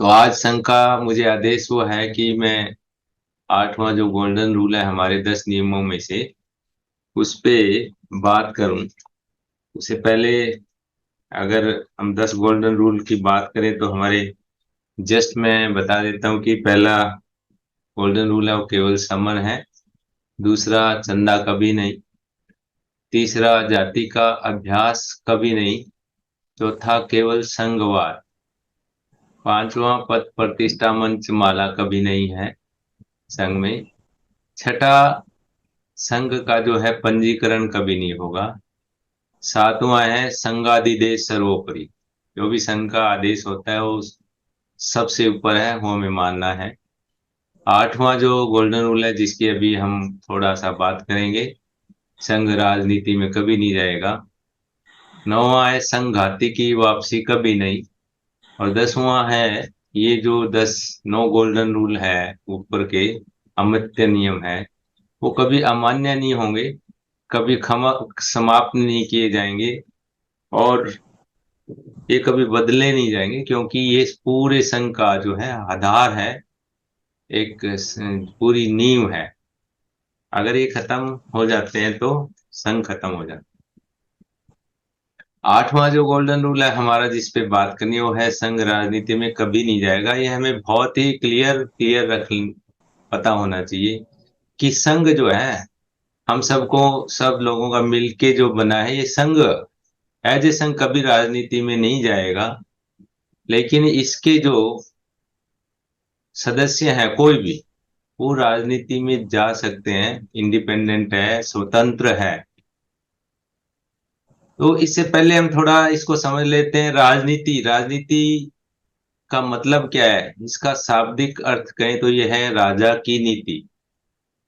तो आज संघ का मुझे आदेश वो है कि मैं आठवां जो गोल्डन रूल है हमारे 10 नियमों में से उस पे बात करूं। उससे पहले अगर हम 10 गोल्डन रूल की बात करें तो हमारे जस्ट मैं बता देता हूं कि पहला गोल्डन रूल है वो केवल समन है। दूसरा, चंदा कभी नहीं। तीसरा, जाति का अभ्यास कभी नहीं। चौथा, केवल संघवाद। पांचवा, पद प्रतिष्ठा मंच माला कभी नहीं है संघ में। छठा, संघ का जो है पंजीकरण कभी नहीं होगा। सातवां है संघाधिदेश सर्वोपरि। जो भी संघ का आदेश होता है वो सबसे ऊपर है, वो हमें मानना है। आठवां जो गोल्डन रूल है जिसकी अभी हम थोड़ा सा बात करेंगे, संघ राजनीति में कभी नहीं जाएगा। नौवां है संघाती की वापसी कभी नहीं। और 10वां है, ये जो 9 गोल्डन रूल है ऊपर के अमात्य नियम है, वो कभी अमान्य नहीं होंगे, कभी क्षमा समाप्त नहीं किए जाएंगे, और ये कभी बदले नहीं जाएंगे, क्योंकि ये पूरे संघ का जो है आधार है, एक पूरी नींव है। अगर ये खत्म हो जाते हैं तो संघ खत्म हो जाता है। आठवां जो गोल्डन रूल है हमारा जिस पे बात करनी है वो है संघ राजनीति में कभी नहीं जाएगा। ये हमें बहुत ही क्लियर क्लियर रख पता होना चाहिए कि संघ जो है हम सबको, सब लोगों का मिलके जो बना है, ये संघ एज ए संघ कभी राजनीति में नहीं जाएगा। लेकिन इसके जो सदस्य हैं कोई भी, वो राजनीति में जा सकते हैं, इंडिपेंडेंट है, स्वतंत्र है। तो इससे पहले हम थोड़ा इसको समझ लेते हैं। राजनीति राजनीति का मतलब क्या है, इसका शाब्दिक अर्थ कहें तो यह है राजा की नीति।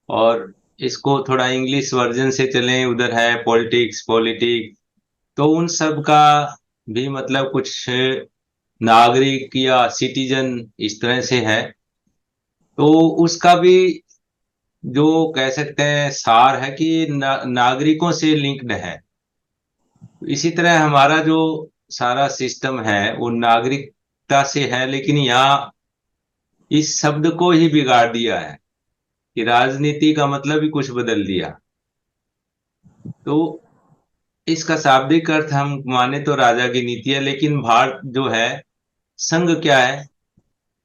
और इसको थोड़ा इंग्लिश वर्जन से चलें, उधर है पॉलिटिक्स पॉलिटिक, तो उन सब का भी मतलब कुछ नागरिक या सिटीजन इस तरह से है। तो उसका भी जो कह सकते हैं सार है कि नागरिकों से लिंक्ड है। इसी तरह हमारा जो सारा सिस्टम है वो नागरिकता से है, लेकिन यहाँ इस शब्द को ही बिगाड़ दिया है कि राजनीति का मतलब ही कुछ बदल दिया। तो इसका शाब्दिक अर्थ हम माने तो राजा की नीति है, लेकिन भारत जो है, संघ क्या है,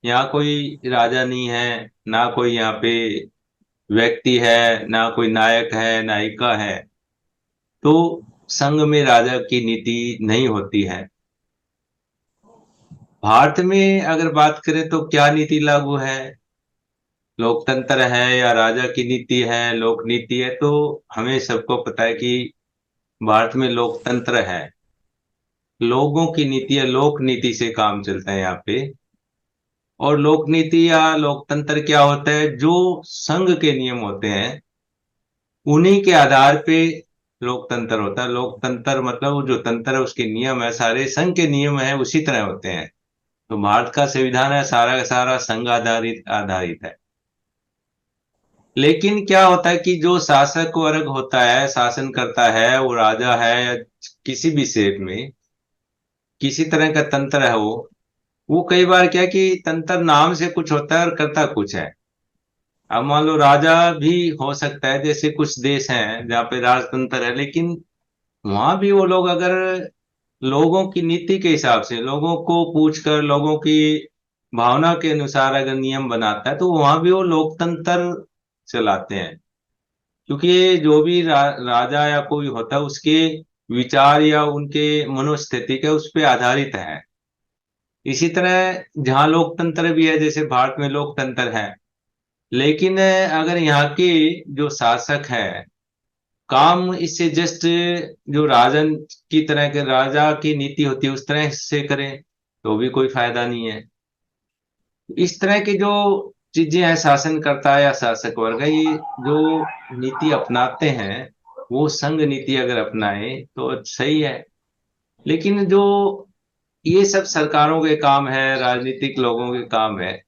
यहाँ कोई राजा नहीं है, ना कोई यहाँ पे व्यक्ति है, ना कोई नायक है नायिका है। तो संघ में राजा की नीति नहीं होती है। भारत में अगर बात करें तो क्या नीति लागू है, लोकतंत्र है या राजा की नीति है, लोक नीति है? तो हमें सबको पता है कि भारत में लोकतंत्र है। लोगों की नीति या लोक नीति से काम चलता है यहाँ पे। और लोक नीति या लोकतंत्र क्या होता है, जो संघ के नियम होते हैं उन्हीं के आधार पे लोकतंत्र होता है। लोकतंत्र मतलब वो जो तंत्र है उसके नियम है, सारे संघ के नियम है उसी तरह होते हैं। तो भारत का संविधान है सारा का सारा संघ आधारित आधारित है। लेकिन क्या होता है कि जो शासक वर्ग होता है, शासन करता है, वो राजा है या किसी भी शेप में किसी तरह का तंत्र है, वो कई बार क्या है कि तंत्र नाम से कुछ होता है और करता कुछ है। अब मान लो राजा भी हो सकता है, जैसे कुछ देश हैं जहाँ पे राजतंत्र है, लेकिन वहां भी वो लोग अगर लोगों की नीति के हिसाब से, लोगों को पूछकर, लोगों की भावना के अनुसार अगर नियम बनाता है तो वहां भी वो लोकतंत्र चलाते हैं। क्योंकि ये जो भी राजा या कोई होता है उसके विचार या उनके मनोस्थिति के उस पे आधारित है। इसी तरह जहाँ लोकतंत्र भी है, जैसे भारत में लोकतंत्र है, लेकिन अगर यहाँ के जो शासक है काम इससे जस्ट जो राजन की तरह के राजा की नीति होती है उस तरह से करें तो भी कोई फायदा नहीं है। इस तरह की जो चीजें हैं, शासन करता है या शासक वर्ग है, ये जो नीति अपनाते हैं वो संघ नीति अगर अपनाए तो सही है। लेकिन जो ये सब सरकारों के काम है, राजनीतिक लोगों के काम है,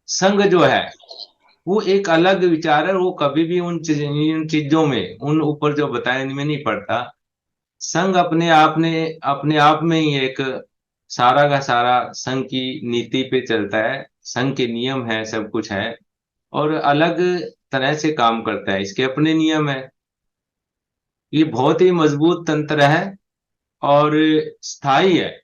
संघ जो है वो एक अलग विचार है। वो कभी भी इन चीजों में, उन ऊपर जो बताया इनमें नहीं पड़ता। संघ अपने आप में ही एक सारा का सारा संघ की नीति पे चलता है, संघ के नियम है, सब कुछ है, और अलग तरह से काम करता है, इसके अपने नियम है। ये बहुत ही मजबूत तंत्र है और स्थायी है।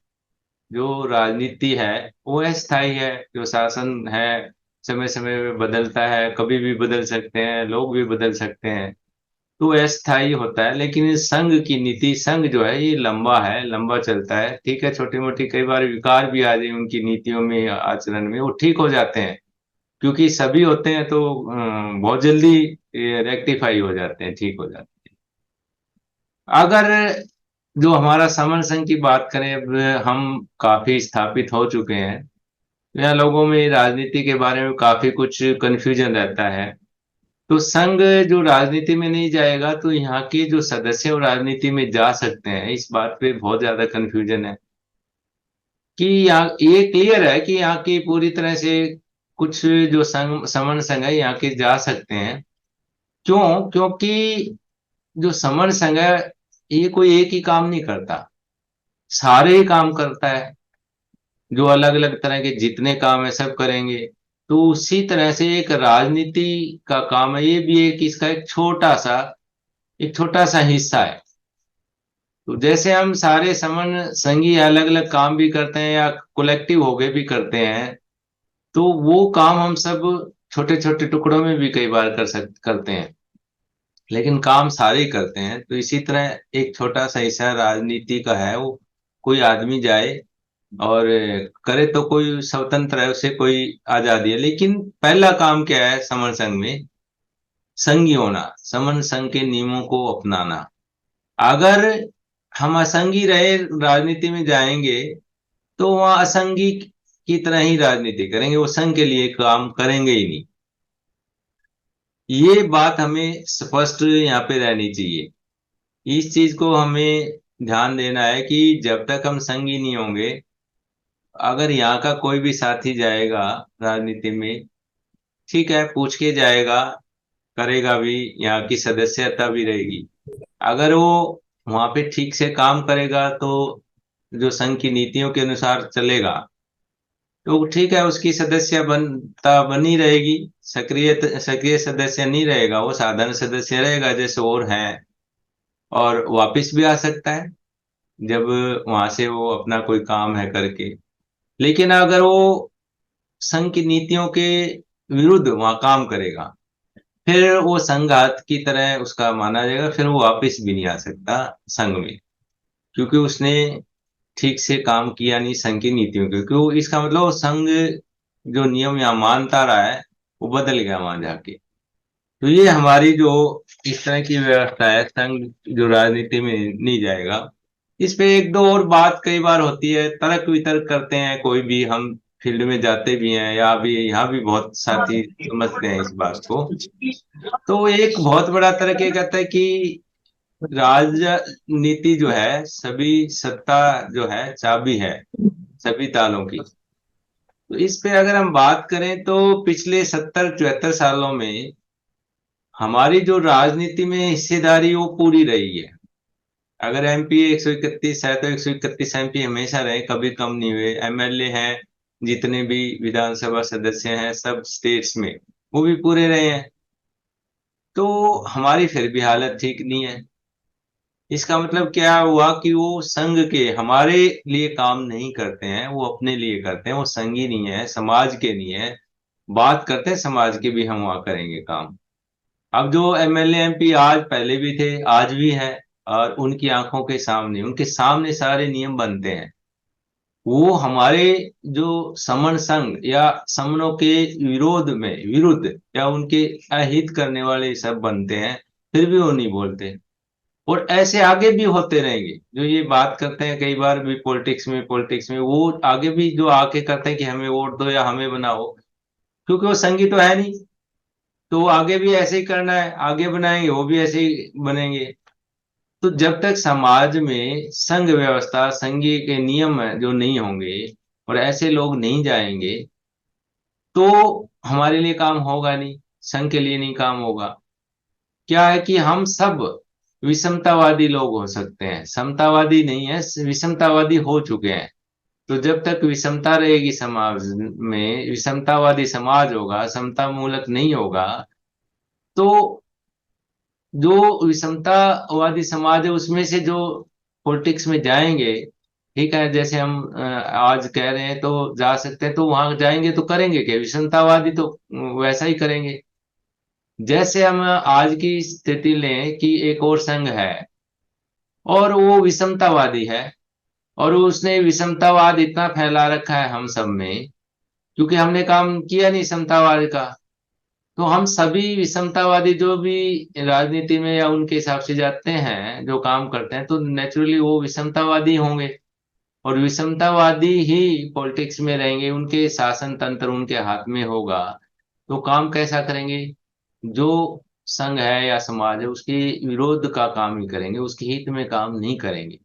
जो राजनीति है वो अस्थायी है, जो शासन है समय समय में बदलता है, कभी भी बदल सकते हैं, लोग भी बदल सकते हैं, तो अस्थायी होता है। लेकिन इस संघ की नीति, संघ जो है ये लंबा है, लंबा चलता है। ठीक है, छोटी मोटी कई बार विकार भी आ जाए उनकी नीतियों में, आचरण में, वो ठीक हो जाते हैं, क्योंकि सभी होते हैं तो बहुत जल्दी रेक्टिफाई हो जाते हैं, ठीक हो जाते हैं। अगर जो हमारा समर संघ की बात करें, अब हम काफी स्थापित हो चुके हैं, यहाँ लोगों में राजनीति के बारे में काफी कुछ कंफ्यूजन रहता है। तो संघ जो राजनीति में नहीं जाएगा तो यहाँ के जो सदस्य वो राजनीति में जा सकते हैं, इस बात पे बहुत ज्यादा कंफ्यूजन है। कि यहाँ ये क्लियर है कि यहाँ की पूरी तरह से कुछ जो संघ, समन संघ है, यहाँ के जा सकते हैं। क्यों? क्योंकि जो समन संघ है ये कोई एक ही काम नहीं करता, सारे ही काम करता है। जो अलग अलग तरह के जितने काम है सब करेंगे। तो उसी तरह से एक राजनीति का काम है, ये भी एक इसका एक छोटा सा हिस्सा है। तो जैसे हम सारे समन संघी अलग अलग काम भी करते हैं या कलेक्टिव होके भी करते हैं, तो वो काम हम सब छोटे छोटे टुकड़ों में भी कई बार करते हैं, लेकिन काम सारे ही करते हैं। तो इसी तरह एक छोटा सा हिस्सा राजनीति का है, वो कोई आदमी जाए और करे तो कोई स्वतंत्र है, उसे कोई आजादी है। लेकिन पहला काम क्या है समन संघ में? संघी होना, समन संघ के नियमों को अपनाना। अगर हम असंगी रहे, राजनीति में जाएंगे, तो वहां असंगी की तरह ही राजनीति करेंगे, वो संघ के लिए काम करेंगे ही नहीं। ये बात हमें स्पष्ट यहाँ पे रहनी चाहिए। इस चीज को हमें ध्यान देना है कि जब तक हम संगी नहीं होंगे, अगर यहाँ का कोई भी साथी जाएगा राजनीति में, ठीक है, पूछ के जाएगा, करेगा भी, यहाँ की सदस्यता भी रहेगी। अगर वो वहां पे ठीक से काम करेगा तो जो संघ की नीतियों के अनुसार चलेगा, तो ठीक है, उसकी सदस्य बनता बनी रहेगी। सक्रिय सक्रिय सदस्य नहीं रहेगा, वो साधारण सदस्य रहेगा जैसे और है, और वापस भी आ सकता है जब वहां से वो अपना कोई काम है करके। लेकिन अगर वो संघ की नीतियों के विरुद्ध वहां काम करेगा, फिर वो संघात की तरह उसका माना जाएगा, फिर वो वापस भी नहीं आ सकता संघ में, क्योंकि उसने ठीक से काम किया नहीं संघ की नीतियों के। क्यों? इसका मतलब वो संघ जो नियम यहाँ मानता रहा है वो बदल गया वहां जाके। तो ये हमारी जो इस तरह की व्यवस्था है, संघ जो राजनीति में नहीं जाएगा। इस पे एक दो और बात कई बार होती है, तर्क वितर्क करते हैं कोई भी, हम फील्ड में जाते भी हैं या भी यहाँ भी बहुत साथी समझते हैं इस बात को। तो एक बहुत बड़ा तर्क ये कहता है कि राजनीति जो है, सभी सत्ता जो है चाबी है सभी तालों की। तो इस पे अगर हम बात करें तो पिछले 70-74 सालों में हमारी जो राजनीति में हिस्सेदारी वो पूरी रही है। अगर एमपी 131 है तो 131 एमपी हमेशा रहे, कभी कम नहीं हुए। एमएलए हैं, जितने भी विधानसभा सदस्य हैं सब स्टेट्स में, वो भी पूरे रहे हैं। तो हमारी फिर भी हालत ठीक नहीं है। इसका मतलब क्या हुआ कि वो संघ के हमारे लिए काम नहीं करते हैं, वो अपने लिए करते हैं, वो संघी नहीं है, समाज के नहीं है। बात करते हैं समाज की भी, हम वहां करेंगे काम। अब जो एमएलए एमपी आज पहले भी थे, आज भी है, और उनकी आंखों के सामने, उनके सामने सारे नियम बनते हैं। वो हमारे जो समन संघ या समनों के विरोध में, विरुद्ध या उनके अहित करने वाले सब बनते हैं, फिर भी वो नहीं बोलते। और ऐसे आगे भी होते रहेंगे। जो ये बात करते हैं कई बार भी पॉलिटिक्स में वो आगे भी जो आके करते हैं कि हमें वोट दो या हमें बनाओ, क्योंकि वो संघी तो है नहीं, तो वो आगे भी ऐसे ही करना है, आगे बनाएंगे वो भी ऐसे ही बनेंगे। तो जब तक समाज में संघ व्यवस्था, संघीय के नियम जो नहीं होंगे और ऐसे लोग नहीं जाएंगे, तो हमारे लिए काम होगा नहीं, संघ के लिए नहीं काम होगा। क्या है कि हम सब विषमतावादी लोग हो सकते हैं, समतावादी नहीं है, विषमतावादी हो चुके हैं। तो जब तक विषमता रहेगी समाज में, विषमतावादी समाज होगा, समता मूलक नहीं होगा, तो जो विषमतावादी समाज है उसमें से जो पॉलिटिक्स में जाएंगे, ठीक है, जैसे हम आज कह रहे हैं तो जा सकते हैं, तो वहां जाएंगे तो करेंगे क्या? विषमतावादी तो वैसा ही करेंगे। जैसे हम आज की स्थिति लें कि एक और संघ है और वो विषमतावादी है, और उसने विषमतावाद इतना फैला रखा है हम सब में, क्योंकि हमने काम किया नहीं समतावाद का। तो हम सभी विषमतावादी जो भी राजनीति में या उनके हिसाब से जाते हैं, जो काम करते हैं, तो नेचुरली वो विषमतावादी होंगे, और विषमतावादी ही पॉलिटिक्स में रहेंगे, उनके शासन तंत्र उनके हाथ में होगा। तो काम कैसा करेंगे? जो संघ है या समाज है उसके विरोध का काम ही करेंगे, उसके हित में काम नहीं करेंगे।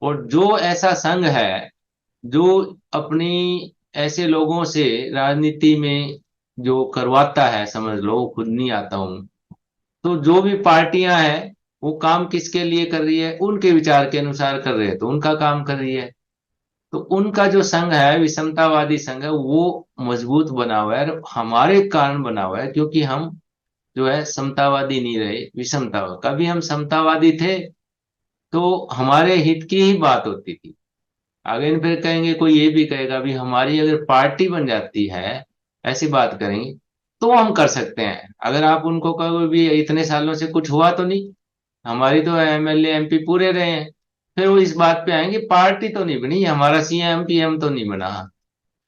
और जो ऐसा संघ है जो अपनी ऐसे लोगों से राजनीति में जो करवाता है, समझ लो खुद नहीं आता हूं, तो जो भी पार्टियां हैं वो काम किसके लिए कर रही है? उनके विचार के अनुसार कर रहे हैं तो उनका काम कर रही है। तो उनका जो संघ है, विषमतावादी संघ है, वो मजबूत बना हुआ है, और हमारे कारण बना हुआ है, क्योंकि हम जो है समतावादी नहीं रहे, विषमतावादी। कभी हम समतावादी थे तो हमारे हित की ही बात होती थी। आगे फिर कहेंगे, कोई ये भी कहेगा भी हमारी अगर पार्टी बन जाती है, ऐसी बात करेंगे, तो हम कर सकते हैं। अगर आप उनको कहोगे भी इतने सालों से कुछ हुआ तो नहीं, हमारी तो एमएलए एमपी पूरे रहे हैं, फिर वो इस बात पे आएंगे पार्टी तो नहीं बनी, हमारा सीएम पीएम तो नहीं बना।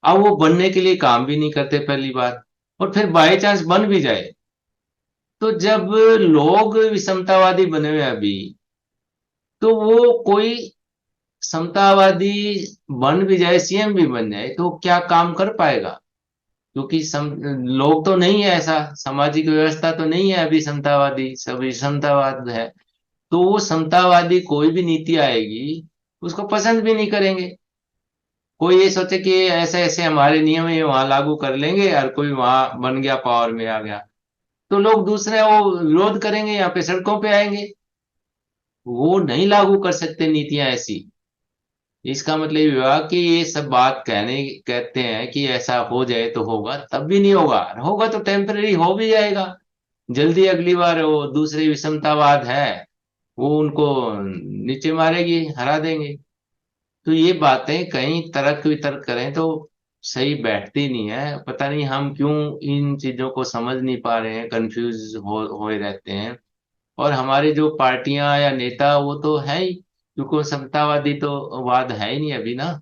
अब वो बनने के लिए काम भी नहीं करते पहली बात, और फिर बाई चांस बन भी जाए, तो जब लोग विषमतावादी बने हुए हैं अभी, तो वो कोई समतावादी बन भी जाए, सीएम भी बन जाए, तो क्या काम कर पाएगा? क्योंकि लोग तो नहीं है, ऐसा सामाजिक व्यवस्था तो नहीं है अभी समतावादी, सभी समतावाद है। तो वो समतावादी कोई भी नीति आएगी उसको पसंद भी नहीं करेंगे। कोई ये सोचे कि ऐसे ऐसे हमारे नियम है वहां लागू कर लेंगे, और कोई वहां बन गया, पावर में आ गया, तो लोग दूसरे वो विरोध करेंगे, यहाँ पे सड़कों पे आएंगे। वो नहीं लागू कर सकते नीतियां ऐसी। इसका मतलब ये हुआ कि ये सब बात कहते हैं कि ऐसा हो जाए तो होगा, तब भी नहीं होगा, होगा तो टेम्पररी हो भी जाएगा। जल्दी अगली बार वो दूसरी विषमतावाद है, वो उनको नीचे मारेगी, हरा देंगे। तो ये बातें कहीं तर्क वितर्क करें तो सही बैठती नहीं है। पता नहीं हम क्यों इन चीजों को समझ नहीं पा रहे हैं, कंफ्यूज होए रहते हैं। और हमारे जो पार्टियां या नेता वो तो है ही, क्योंकि वो समतावादी तो वाद है ही नहीं अभी ना।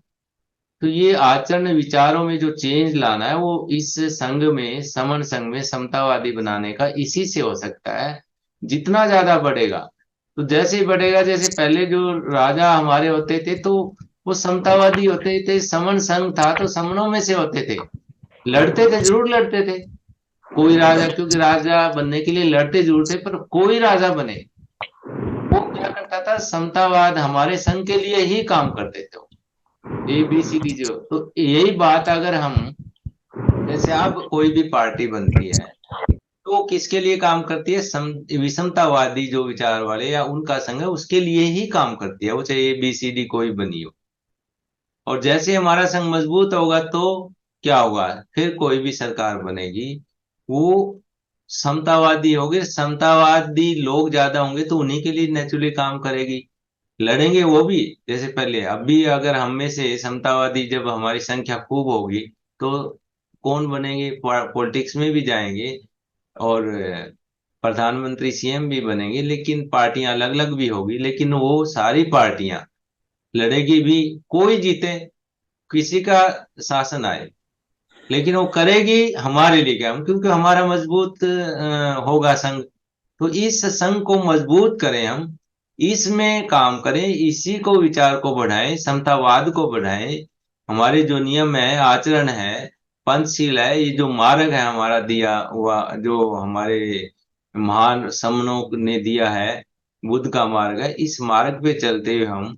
तो ये आचरण विचारों में जो चेंज लाना है वो इस संघ में, समन संघ में समतावादी बनाने का इसी से हो सकता है। जितना ज्यादा बढ़ेगा, तो जैसे ही बढ़ेगा, जैसे पहले जो राजा हमारे होते थे तो वो समतावादी होते थे, समन संघ था तो समनों में से होते थे, लड़ते थे, जरूर लड़ते थे। कोई राजा, क्योंकि राजा बनने के लिए लड़ते जरूर थे, पर कोई राजा बने वो क्या करता था, समतावाद हमारे संघ के लिए ही काम करते थे। ABCD जो, तो यही बात अगर हम, जैसे अब कोई भी पार्टी बनती है तो वो किसके लिए काम करती है? विषमतावादी जो विचार वाले या उनका संघ है उसके लिए ही काम करती है, वो चाहे ABCD कोई बनी हो। और जैसे हमारा संघ मजबूत होगा तो क्या होगा? फिर कोई भी सरकार बनेगी, वो समतावादी होगी, समतावादी लोग ज्यादा होंगे तो उन्हीं के लिए नेचुरली काम करेगी। लड़ेंगे वो भी जैसे पहले। अब भी अगर हम में से समतावादी, जब हमारी संख्या खूब होगी, तो कौन बनेंगे? पॉलिटिक्स में भी जाएंगे, और प्रधानमंत्री सीएम भी बनेंगे, लेकिन पार्टियां अलग अलग भी होगी, लेकिन वो सारी पार्टियां लड़ेगी भी, कोई जीते, किसी का शासन आए, लेकिन वो करेगी हमारे लिए क्या, क्योंकि हमारा मजबूत होगा संघ। तो इस संघ को मजबूत करें हम, इसमें काम करें, इसी को विचार को बढ़ाएं, समतावाद को बढ़ाएं। हमारे जो नियम है, आचरण है, पंचशील है, ये जो मार्ग है हमारा दिया हुआ, जो हमारे महान समनों ने दिया है, बुद्ध का मार्ग है, इस मार्ग पे चलते हुए हम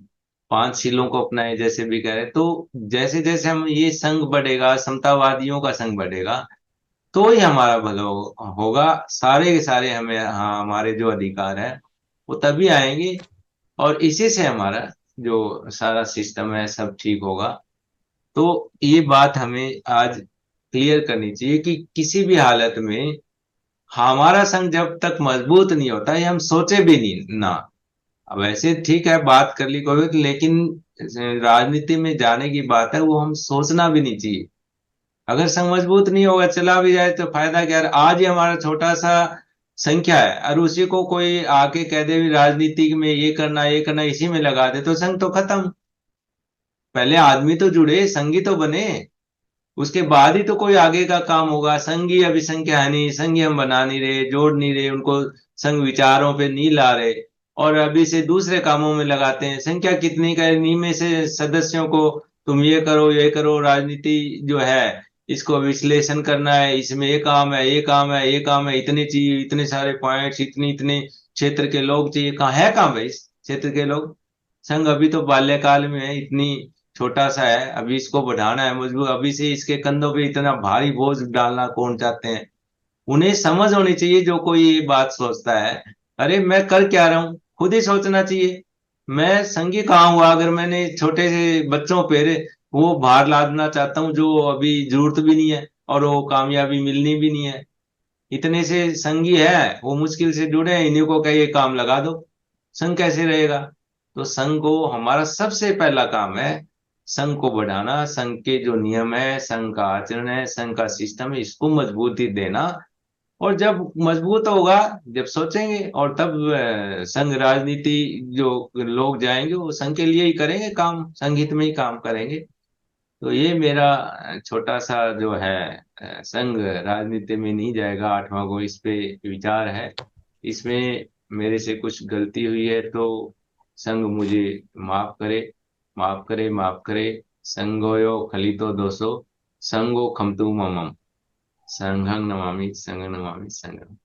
पांच शीलों को अपनाएं, जैसे भी कह रहे, तो जैसे जैसे हम ये संघ बढ़ेगा, समतावादियों का संघ बढ़ेगा, तो ही हमारा भला होगा। सारे के सारे हमें, हाँ, हमारे जो अधिकार है वो तभी आएंगे, और इसी से हमारा जो सारा सिस्टम है सब ठीक होगा। तो ये बात हमें आज क्लियर करनी चाहिए कि किसी भी हालत में हमारा संघ जब तक मजबूत नहीं होता, ये हम सोचे भी नहीं ना। अब वैसे ठीक है, बात कर ली कोई, लेकिन राजनीति में जाने की बात है, वो हम सोचना भी नहीं चाहिए। अगर संघ मजबूत नहीं होगा, चला भी जाए तो फायदा क्या है? आज ही हमारा छोटा सा संख्या है, और उसी को कोई आके कह दे भी राजनीति में ये करना, इसी में लगा दे, तो संघ तो खत्म। पहले आदमी तो जुड़े, संघी तो बने, उसके बाद ही तो कोई आगे का काम होगा। संघी अभी संख्या है नहीं, संघी हम बना नहीं रहे, जोड़ नहीं रहे उनको, संघ विचारों पे नहीं ला रहे, और अभी से दूसरे कामों में लगाते हैं। संख्या कितनी का है, नी में से सदस्यों को तुम ये करो, राजनीति जो है इसको विश्लेषण करना है, इसमें ये काम है, ये काम है, ये काम है, इतने चाहिए, इतने सारे पॉइंट्स, इतने इतने क्षेत्र के लोग चाहिए। कहाँ है, कहाँ भाई इस क्षेत्र के लोग? संघ अभी तो बाल्यकाल में है, इतनी छोटा सा है, अभी इसको बढ़ाना है मजबूत, अभी से इसके कंधों पे इतना भारी बोझ डालना कौन चाहते हैं? उन्हें समझ होनी चाहिए, जो कोई ये बात सोचता है, अरे मैं कर क्या रहा हूँ, खुद ही सोचना चाहिए। मैं संगी कहाँ हुआ अगर मैंने छोटे से बच्चों पे वो भार लादना चाहता हूँ जो अभी जरूरत भी नहीं है, और वो कामयाबी मिलनी भी नहीं है। इतने से संगी है, वो मुश्किल से जुड़े हैं, इन्हीं को कहिए काम लगा दो, संघ कैसे रहेगा? तो संघ को, हमारा सबसे पहला काम है संघ को बढ़ाना, संघ के जो नियम है, संघ का आचरण है, संघ का सिस्टम है, इसको मजबूती देना। और जब मजबूत होगा, जब सोचेंगे, और तब संघ राजनीति जो लोग जाएंगे वो संघ के लिए ही करेंगे काम, संघ हित में ही काम करेंगे। तो ये मेरा छोटा सा जो है संघ राजनीति में नहीं जाएगा, 8वां को इस पे विचार है। इसमें मेरे से कुछ गलती हुई है तो संघ मुझे माफ करे, माफ करे, माफ करे। संगोयो खलितो दोषो, संगो खमतु ममम, संघं नमामि, संघं नमामि, संघं।